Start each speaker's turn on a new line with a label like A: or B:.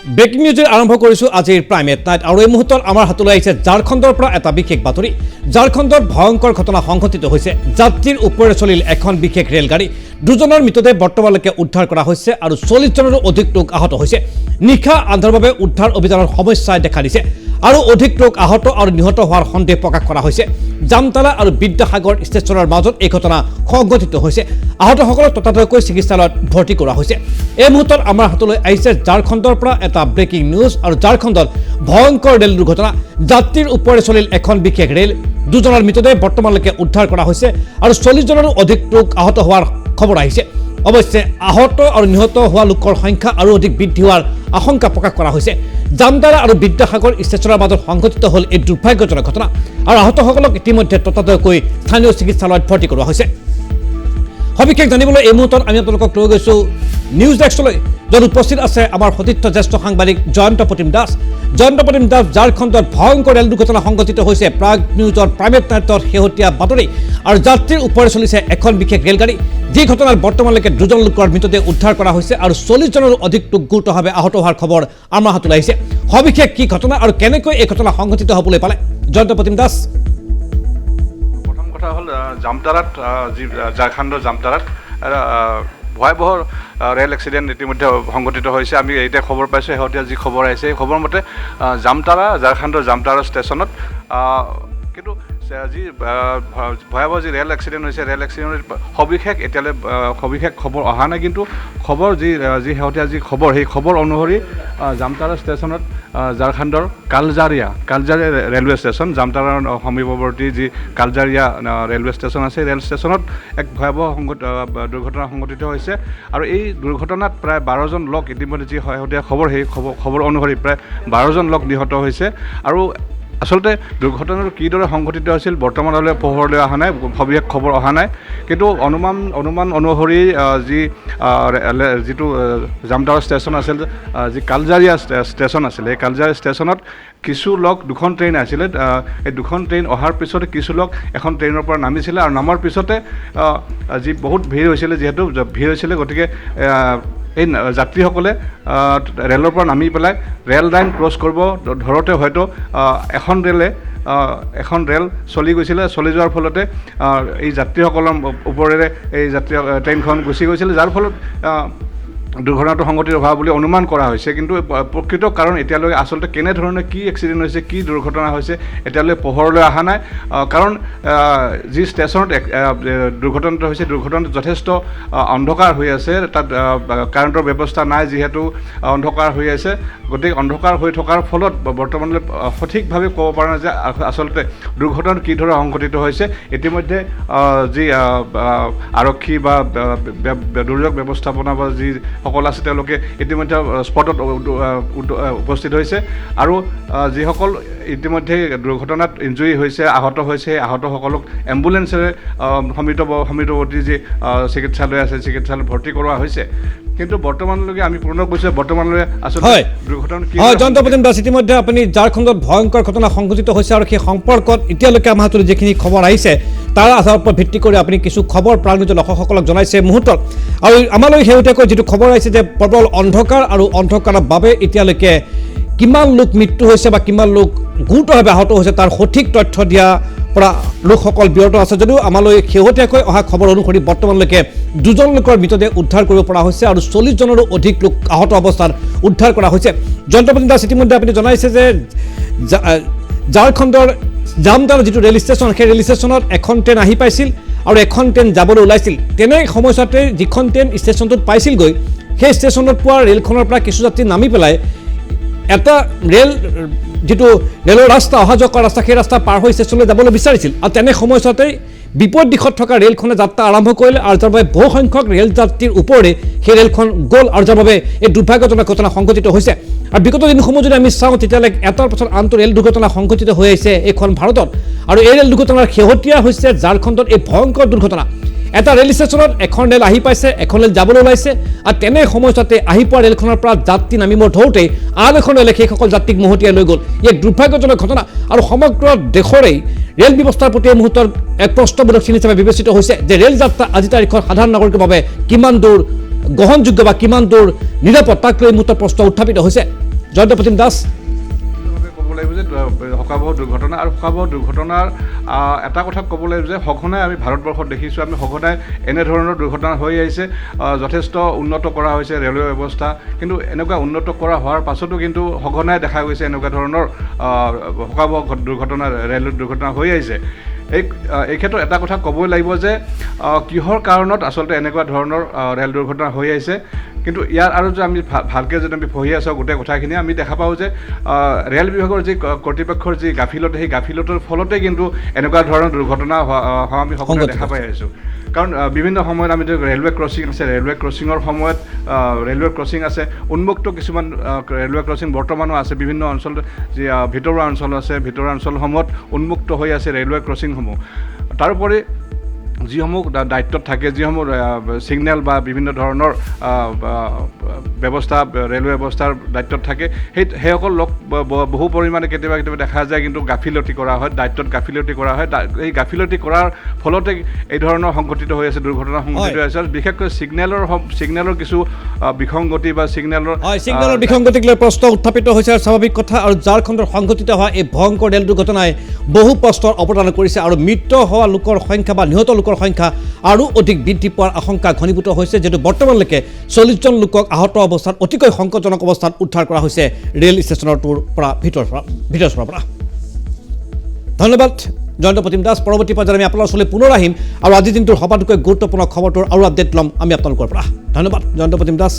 A: Breaking নিউজৰ আৰম্ভ কৰিছোঁ আজিৰ প্ৰাইম এট নাইট আৰু এই মুহূৰ্তত আমাৰ হাতলৈ আহিছে ঝাৰখণ্ডৰ পৰা এটা বিশেষ বাতৰি। ঝাৰখণ্ডত ভয়ংকৰ ঘটনা সংঘটিত হৈছে। যাত্ৰীৰ ওপৰেৰে চলিল এখন বিশেষ ৰেলগাড়ী। দুজনৰ মৃতদেহ বৰ্তমানলৈকে উদ্ধাৰ কৰা হৈছে আৰু 40 জনৰো অধিক লোক আহত হৈছে। নিশা আন্ধাৰৰ বাবে উদ্ধাৰ অভিযানৰ সমস্যাই দেখা দিছে আৰু অধিক লোক আহত আৰু নিহত হোৱাৰ সন্দেহ প্ৰকাশ কৰা হৈছে। জামতালা আৰু বিদ্যাসাগৰ ষ্টেচনৰ মাজত এই ঘটনা সংঘটিত হৈছে। আহতসকলক ততাতৈয়াকৈ চিকিৎসালয়ত ভৰ্তি কৰা হৈছে। এই মুহূৰ্তত আমাৰ হাতলৈ আহিছে ঝাৰখণ্ডৰ পৰা এটা ব্ৰেকিং নিউজ আৰু ঝাৰখণ্ডত ভয়ংকৰ ৰেল দুৰ্ঘটনা। যাত্ৰীৰ ওপৰেৰে চলিল এখন বিশেষ ৰেল। দুজনৰ মৃতদেহ বৰ্তমানলৈকে উদ্ধাৰ কৰা হৈছে আৰু 40 জনৰো অধিক লোক আহত হোৱাৰ খবৰ আহিছে। অৱশ্যে আহত আৰু নিহত হোৱা লোকৰ সংখ্যা আৰু অধিক বৃদ্ধি হোৱাৰ আশংকা প্ৰকাশ কৰা হৈছে। জামতালা আৰু বিদ্যাসাগৰ ষ্টেচনৰ মাজত সংঘটিত হ'ল এই দুৰ্ভাগ্যজনক ঘটনা আৰু আহতসকলক ইতিমধ্যে ততাতৈয়াকৈ স্থানীয় চিকিৎসালয়ত ভৰ্তি কৰোৱা হৈছে। সবিশেষ জানিবলৈ এই মুহূৰ্তত আমি আপোনালোকক লৈ গৈছোঁ নিউজ ডেস্কলৈ, য'ত উপস্থিত আছে আমাৰ সতীৰ্থ জ্যেষ্ঠ সাংবাদিক জয়ন্ত প্ৰতিম দাস। জয়ন্ত প্ৰতিম দাস, ঝাৰখণ্ডত ভয়ংকৰ ৰেল দুৰ্ঘটনা সংঘটিত হৈছে। প্ৰাগ নিউজৰ প্ৰাইভেট নাইটৰ শেহতীয়া বাতৰি আৰু যাত্ৰীৰ ওপৰে চলিছে এখন বিশেষ ৰেলগাড়ী। যি ঘটনাত বৰ্তমানলৈকে দুজন লোকৰ মৃতদেহ উদ্ধাৰ কৰা হৈছে আৰু 40 জনৰো অধিক লোক গুৰুতৰভাৱে আহত হোৱাৰ খবৰ আমাৰ হাতলৈ আহিছে। সবিশেষ কি ঘটনা আৰু কেনেকৈ এই ঘটনা সংঘটিত হ'বলৈ পালে, জয়ন্ত প্ৰতিম দাস?
B: প্ৰথম কথা হ'ল জামতাৰাত, ঝাৰখণ্ডৰ জামতাৰাত ভয়াৱহ ৰেল এক্সিডেণ্ট ইতিমধ্যে সংঘটিত হৈছে। আমি এতিয়া খবৰ পাইছোঁ, শেহতীয়া যি খবৰ আহিছে এই খবৰ মতে ঝাৰখণ্ডৰ জামতাৰা ষ্টেচনত কিন্তু যি ভয়াৱহ যি ৰেল এক্সিডেণ্ট হৈছে, ৰেল এক্সিডেণ্টৰ সবিশেষ খবৰ অহা নাই। কিন্তু খবৰ যি শেহতীয়া যি খবৰ, সেই খবৰ অনুসৰি জামতাৰা ষ্টেচনত ঝাৰখণ্ডৰ কালজাৰিয়া ৰেলৱে ষ্টেচন, জামতাৰাৰ সমীপৱৰ্তী যি কালজাৰিয়া ৰেলৱে ষ্টেচন আছে, ৰেল ষ্টেচনত এক ভয়াৱহ দুৰ্ঘটনা সংঘটিত হৈছে আৰু এই দুৰ্ঘটনাত প্ৰায় 12 জন লোক, ইতিমধ্যে যি শেহতীয়া খবৰ সেই খবৰ অনুসৰি প্ৰায় 12 জন লোক নিহত হৈছে। আৰু আচলতে দুৰ্ঘটনাটো কিদৰে সংঘটিত হৈছিল বৰ্তমানলৈ পোহৰলৈ অহা নাই, সবিশেষ খবৰ অহা নাই। কিন্তু অনুমান অনুসৰি যিটো জামতাৰা ষ্টেচন আছিল, যি কালজাৰিয়া ষ্টেচন আছিলে, এই কালজাৰিয়া ষ্টেচনত কিছু লোক, দুখন ট্ৰেইন আছিলে, এই দুখন ট্ৰেইন অহাৰ পিছতে কিছু লোক এখন ট্ৰেইনৰ পৰা নামিছিলে আৰু নামাৰ পিছতে যি বহুত ভিৰ হৈছিলে, যিহেতু ভিৰ হৈছিলে গতিকে এই যাত্ৰীসকলে ৰেলৰ পৰা নামি পেলাই ৰেল লাইন ক্ৰছ কৰিব ধৰোঁতে হয়তো এখন ৰেল চলি গৈছিলে। চলি যোৱাৰ ফলতে এই যাত্ৰীসকলৰ ওপৰেৰে এই ট্ৰেইনখন গুচি গৈছিলে, যাৰ ফলত দুৰ্ঘটনাটো সংঘটিত হোৱা বুলি অনুমান কৰা হৈছে। কিন্তু প্ৰকৃত কাৰণ এতিয়ালৈকে আচলতে কেনেধৰণে কি এক্সিডেণ্ট হৈছে, কি দুৰ্ঘটনা হৈছে এতিয়ালৈকে পোহৰলৈ অহা নাই। কাৰণ যি ষ্টেচনত দুৰ্ঘটনাটো হৈছে, দুৰ্ঘটনাটো যথেষ্ট অন্ধকাৰ হৈ আছে, তাত কাৰেণ্টৰ ব্যৱস্থা নাই, যিহেতু অন্ধকাৰ হৈ আছে। গতিকে অন্ধকাৰ হৈ থকাৰ ফলত বৰ্তমানলৈ সঠিকভাৱে ক'ব পৰা নাই যে আচলতে দুৰ্ঘটনাটো কিদৰে সংঘটিত হৈছে। ইতিমধ্যে যি আৰক্ষী বা দুৰ্যোগ ব্যৱস্থাপনা বা যি সকল আছে তেওঁলোকে ইতিমধ্যে স্পটত উপস্থিত হৈছে আৰু যিসকল ইতিমধ্যে দুৰ্ঘটনাত ইনজুৰি হৈছে, আহত হৈছে, সেই আহতসকলক এম্বুলেঞ্চেৰে সমীপৱৰ্তী যি চিকিৎসালয় আছে, চিকিৎসালয়ত ভৰ্তি কৰোৱা হৈছে। কিন্তু বৰ্তমানলৈকে আমি পূৰ্ণ কৈছোঁ, বৰ্তমানলৈ আচলতে দুৰ্ঘটনা কি হয়।
A: জয়ন্ত প্ৰতিম দাস, ইতিমধ্যে আপুনি ঝাৰখণ্ডত ভয়ংকৰ ঘটনা সংঘটিত হৈছে আৰু সেই সম্পৰ্কত এতিয়ালৈকে আমাৰ হাতলৈ যিখিনি খবৰ আহিছে তাৰ আধাৰৰ ওপৰত ভিত্তি কৰি আপুনি কিছু খবৰ প্ৰাগ নিউজৰ দৰ্শকসকলক জনাইছে মুহূৰ্তত। আৰু আমালৈ শেহতীয়াকৈ যিটো খবৰ আহিছে যে প্ৰবল অন্ধকাৰ আৰু অন্ধকাৰৰ বাবে এতিয়ালৈকে কিমান লোক মৃত্যু হৈছে বা কিমান লোক গুৰুতৰভাৱে আহত হৈছে তাৰ সঠিক তথ্য দিয়া পৰা লোকসকল বিৰত আছে। যদিও আমালৈ শেহতীয়াকৈ অহা খবৰ অনুসৰি বৰ্তমানলৈকে 2 জন লোকৰ মৃতদেহ উদ্ধাৰ কৰিব পৰা হৈছে আৰু 40 জনৰো অধিক লোক আহত অৱস্থাত উদ্ধাৰ কৰা হৈছে। জয়ন্ত প্ৰতিম দাস, ইতিমধ্যে আপুনি জনাইছে যে ঝাৰখণ্ডৰ জামতাৰা যিটো ৰেল ষ্টেচন, সেই ৰেল ষ্টেচনত এখন ট্ৰেইন আহি পাইছিল আৰু এখন ট্ৰেইন যাবলৈ ওলাইছিল। তেনে সময়ছোৱাতে যিখন ট্ৰেইন ষ্টেচনটোত পাইছিলগৈ, সেই ষ্টেচনত পোৱা ৰেলখনৰ পৰা কিছু যাত্ৰী নামি পেলাই এটা যিটো ৰেলৰ ৰাস্তা, অহা যোৱা কৰা ৰাস্তা, সেই ৰাস্তা পাৰ হৈ ষ্টেচনলৈ যাবলৈ বিচাৰিছিল আৰু তেনে সময়ছোৱাতেই বিপৰীত দিশত থকা ৰেলখনে যাত্ৰা আৰম্ভ কৰিলে আৰু যাৰ বাবে বহু সংখ্যক ৰেল যাত্ৰীৰ ওপৰে সেই ৰেলখন গ'ল আৰু যাৰ বাবে এই দুৰ্ভাগ্যজনক ঘটনা সংঘটিত হৈছে। আৰু বিগত দিনসমূহ যদি আমি চাওঁ তেতিয়াহ'লে এটাৰ পাছত আনটো ৰেল দুৰ্ঘটনা সংঘটিত হৈ আহিছে এইখন ভাৰতত। আৰু এই ৰেল দুৰ্ঘটনাৰ শেহতীয়া হৈছে ঝাৰখণ্ডত এই ভয়ংকৰ দুৰ্ঘটনা। এটা ৰেল ষ্টেচনত এখন ৰেল আহি পাইছে, এখন ৰেল যাবলৈ ওলাইছে আৰু তেনে সময়ছোৱাতে আহি পোৱা ৰেলখনৰ পৰা যাত্ৰী নামিব ধৰোঁতেই আন এখন ৰেলে সেইসকল যাত্ৰীক মহতিয়াই লৈ গ'ল। ই এক দুৰ্ভাগ্যজনক ঘটনা আৰু সমগ্ৰ দেশৰেই ৰেল ব্যৱস্থাৰ প্ৰতি এই মুহূৰ্তৰ এক প্ৰশ্নবোধক চিন হিচাপে বিবেচিত হৈছে যে ৰেল যাত্ৰা আজি তাৰিখত সাধাৰণ নাগৰিকৰ বাবে কিমান দূৰ গ্ৰহণযোগ্য বা কিমান দূৰ নিৰাপদ তাক লৈ মুহূৰ্তত প্ৰশ্ন উত্থাপিত হৈছে। জয়ন্ত প্ৰতিম দাস।
B: ক'ব লাগিব যে শোকাবহ দুৰ্ঘটনা আৰু শোকাবহ দুৰ্ঘটনাৰ এটা কথা ক'ব লাগিব যে সঘনাই আমি ভাৰতবৰ্ষত দেখিছোঁ, আমি সঘনাই এনেধৰণৰ দুৰ্ঘটনা হৈ আহিছে। যথেষ্ট উন্নত কৰা হৈছে ৰেলৱে ব্যৱস্থা, কিন্তু এনেকুৱা উন্নত কৰা হোৱাৰ পাছতো কিন্তু সঘনাই দেখা গৈছে এনেকুৱা ধৰণৰ শোকাবহ দুৰ্ঘটনা ৰেল দুৰ্ঘটনা হৈ আহিছে। এই ক্ষেত্ৰত এটা কথা ক'বই লাগিব যে কিহৰ কাৰণত আচলতে এনেকুৱা ধৰণৰ ৰেল দুৰ্ঘটনা হৈ আহিছে। কিন্তু ইয়াৰ আৰু যে আমি ভালকৈ যদি আমি পঢ়ি আছোঁ গোটেই কথাখিনি, আমি দেখা পাওঁ যে ৰেল বিভাগৰ যি কৰ্তৃপক্ষৰ যি গাফিলতি, সেই গাফিলতিৰ ফলতে কিন্তু এনেকুৱা ধৰণৰ দুৰ্ঘটনা হোৱা আমি সকলোৱে দেখা পাই আহিছোঁ। কাৰণ বিভিন্ন সময়ত আমি ৰেলৱে ক্ৰছিং আছে, ৰেলৱে ক্ৰছিঙৰ সময়ত ৰেলৱে ক্ৰছিং আছে, উন্মুক্ত কিছুমান ৰেলৱে ক্ৰছিং বৰ্তমানো আছে। বিভিন্ন অঞ্চল যি ভিতৰুৱা অঞ্চল আছে, ভিতৰুৱা অঞ্চলসমূহত উন্মুক্ত হৈ আছে ৰেলৱে ক্ৰছিংসমূহ। তাৰোপৰি যিসমূহ দায়িত্বত থাকে, যিসমূহ ছিগনেল বা বিভিন্ন ধৰণৰ ব্যৱস্থা ৰেলৱে ব্যৱস্থাৰ দায়িত্বত থাকে, সেইসকল লোক বহু পৰিমাণে কেতিয়াবা দেখা যায় কিন্তু গাফিলতি কৰা হয়, দায়িত্বত গাফিলতি কৰা হয়। এই গাফিলতি কৰাৰ ফলতে এই ধৰণৰ সংঘটিত হৈ আছে, দুৰ্ঘটনা সংঘটিত হৈ আছে। আৰু বিশেষকৈ ছিগনেলৰ কিছু বিসংগতি বা ছিগনেলৰ
A: বিসংগতিক লৈ প্ৰশ্ন উত্থাপিত হৈছে আৰু স্বাভাৱিক কথা। আৰু ঝাৰখণ্ডৰ সংঘটিত হোৱা এই ভয়ংকৰ ৰেল দুৰ্ঘটনাই বহু প্ৰশ্নৰ অৱতাৰণা কৰিছে আৰু মৃত হোৱা লোকৰ সংখ্যা বা নিহত লোকৰ সংখ্যা আৰু অধিক বৃদ্ধি পোৱাৰ আশংকা ঘনীভূত হৈছে, যিহেতু বৰ্তমানলৈকে 40জন লোকক আহত অৱস্থাত অতিকৈ সংকটজনক অৱস্থাত উদ্ধাৰ কৰা হৈছে ৰেল ষ্টেচনটোৰ পৰা ভিতৰৰ পৰা। ধন্যবাদ জয়ন্ত প্ৰতিম দাস। পৰৱৰ্তী পৰ্যায়ত আমি আপোনালোকৰ ওচৰলৈ পুনৰ আহিম আৰু আজিৰ দিনটোৰ সবাতোকৈ গুৰুত্বপূৰ্ণ খবৰটোৰ আৰু আপডেট ল'ম আমি আপোনালোকৰ পৰা। ধন্যবাদ জয়ন্ত প্ৰতিম দাস।